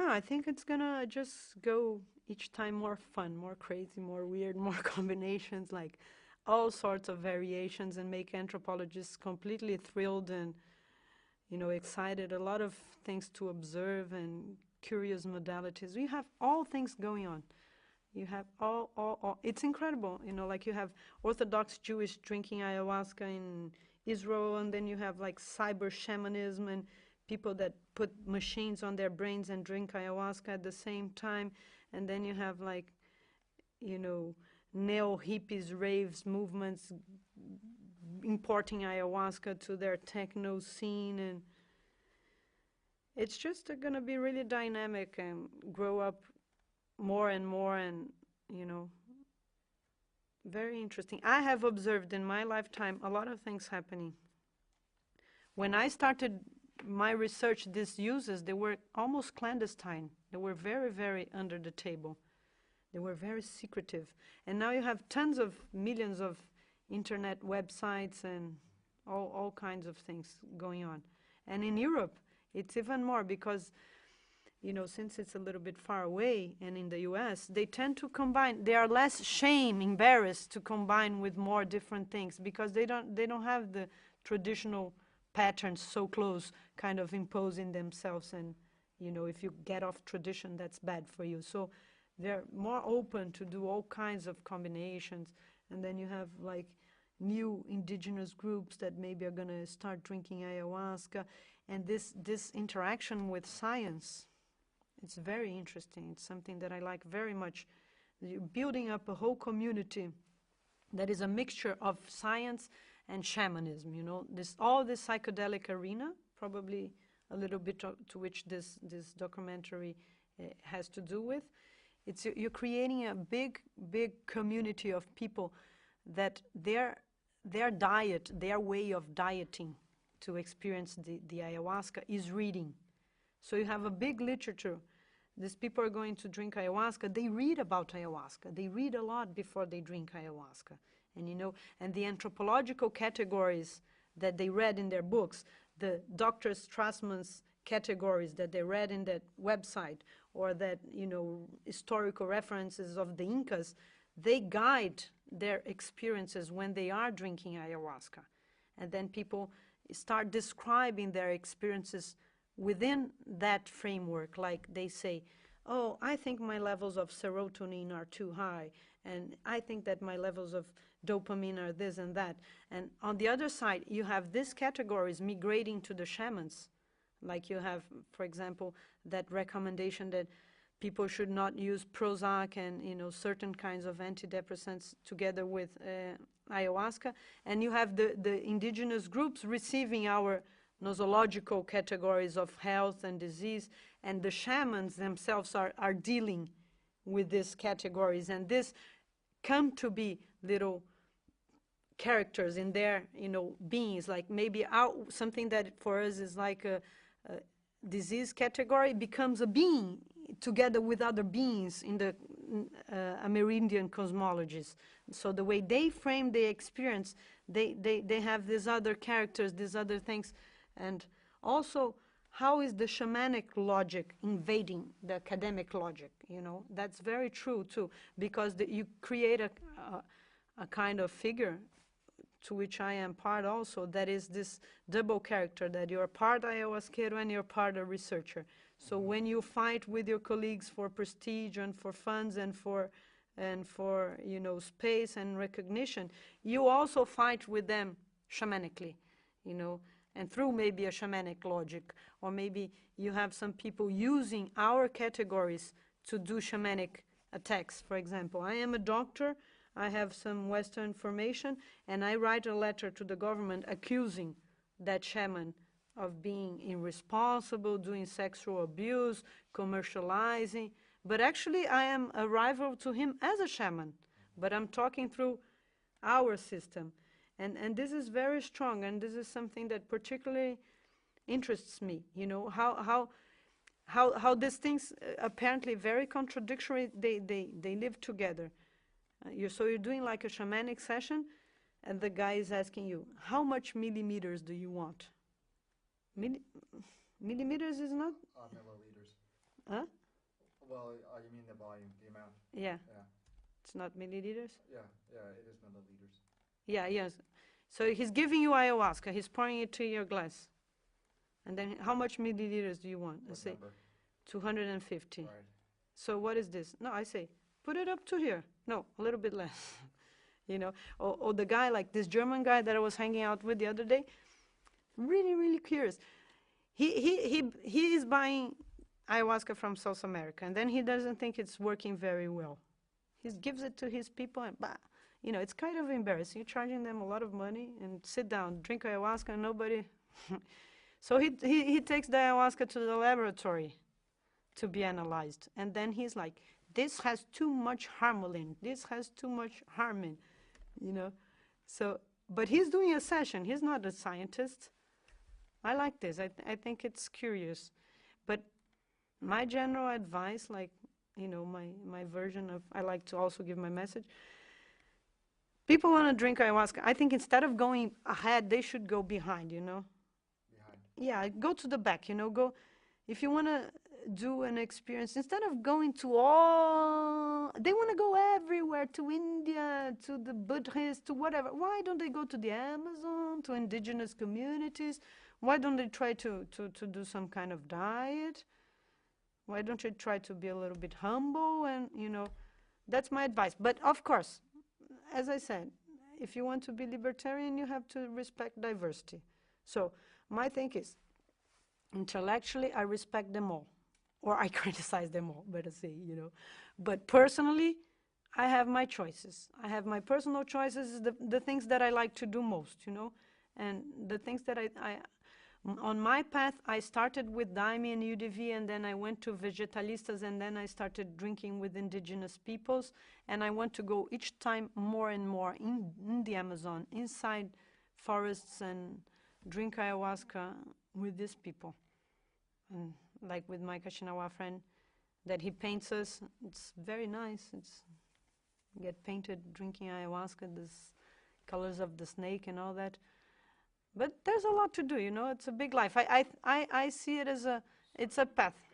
I think it's gonna just go each time more fun, more crazy, more weird, more combinations, like all sorts of variations, and make anthropologists completely thrilled and, excited. A lot of things to observe and curious modalities. We have all things going on. You have all. It's incredible. Like you have Orthodox Jewish drinking ayahuasca in Israel, and then you have like cyber shamanism and people that put machines on their brains and drink ayahuasca at the same time. And then you have like, you know, neo hippies, raves, movements importing ayahuasca to their techno scene. And it's just going to be really dynamic and grow up more and more, and very interesting. I have observed in my lifetime a lot of things happening. When I started my research, these uses, they were almost clandestine. They were very, very under the table. They were very secretive. And now you have tons of millions of internet websites and all kinds of things going on. And in Europe, it's even more because, since it's a little bit far away, and in the US, they tend to combine. They are less embarrassed to combine with more different things because they don't have the traditional patterns so close, kind of imposing themselves. And, if you get off tradition, that's bad for you. So they're more open to do all kinds of combinations. And then you have like new indigenous groups that maybe are going to start drinking ayahuasca. And this interaction with science, it's very interesting. It's something that I like very much. You're building up a whole community that is a mixture of science and shamanism, all this psychedelic arena, probably a little bit to which this documentary has to do with. You're creating a big community of people that their diet, their way of dieting to experience the ayahuasca is reading. So you have a big literature. These people are going to drink ayahuasca. They read about ayahuasca. They read a lot before they drink ayahuasca. And, and the anthropological categories that they read in their books, the Dr. Strassman's categories that they read in that website, or that, historical references of the Incas, they guide their experiences when they are drinking ayahuasca. And then people start describing their experiences within that framework. Like they say, oh, I think my levels of serotonin are too high, and I think that my levels of dopamine are this and that. And on the other side, you have these categories migrating to the shamans. Like you have, for example, that recommendation that people should not use Prozac and, certain kinds of antidepressants together with ayahuasca. And you have the indigenous groups receiving our nosological categories of health and disease, and the shamans themselves are dealing with these categories. And this come to be little characters in their, beings. Like maybe something that for us is like a disease category becomes a being together with other beings in the Amerindian cosmologies. So the way they frame the experience, they have these other characters, these other things. And also, how is the shamanic logic invading the academic logic? That's very true too, because you create a kind of figure to which I am part also, that is this double character, that you're part ayahuasquero and you're part a researcher. So when you fight with your colleagues for prestige and for funds and for space and recognition, you also fight with them shamanically, and through maybe a shamanic logic. Or maybe you have some people using our categories to do shamanic attacks. For example, I am a doctor, I have some Western formation, and I write a letter to the government accusing that shaman of being irresponsible, doing sexual abuse, commercializing. But actually, I am a rival to him as a shaman. But I'm talking through our system. And this is very strong, and this is something that particularly interests me. How these things, apparently very contradictory, they live together. So you're doing like a shamanic session, and the guy is asking you, how much millimeters do you want? Millimeters is not? Milliliters. Huh? you mean the volume, the amount? Yeah. Yeah. It's not milliliters? Yeah, it is milliliters. Yeah, yes. So he's giving you ayahuasca. He's pouring it to your glass. And then how much milliliters do you want? I What say number? 250. Right. So what is this? No, I say, put it up to here. No, a little bit less. You know, or the guy, like this German guy that I was hanging out with the other day, really, really curious. He is buying ayahuasca from South America, and then he doesn't think it's working very well. He gives it to his people, and bah, you know, it's kind of embarrassing. You're charging them a lot of money, and sit down, drink ayahuasca, and nobody. So he takes the ayahuasca to the laboratory to be analyzed, and then he's like, this has too much harmaline. This has too much harmine, you know. So, but he's doing a session. He's not a scientist. I like this. I think it's curious. But my general advice, like, you know, my version of, I like to also give my message. People want to drink ayahuasca. I think instead of going ahead, they should go behind, you know. Behind. Yeah, go to the back, you know. Go, if you want to do an experience, instead of going to all, they want to go everywhere, to India, to the Buddhists, to whatever. Why don't they go to the Amazon, to indigenous communities? Why don't they try to do some kind of diet? Why don't you try to be a little bit humble? And, you know, that's my advice. But of course, as I said, if you want to be libertarian, you have to respect diversity. So my thing is, intellectually, I respect them all. Or I criticize them all, better say, you know. But personally, I have my choices. I have my personal choices, the things that I like to do most, you know. And the things that on my path, I started with Daime and UDV, and then I went to Vegetalistas, and then I started drinking with indigenous peoples. And I want to go each time more and more in the Amazon, inside forests, and drink ayahuasca with these people. And like with my Kashinawa friend, that he paints us. It's very nice. It's get painted drinking ayahuasca, these colors of the snake and all that. But there's a lot to do, you know. It's a big life. I see it as it's a path.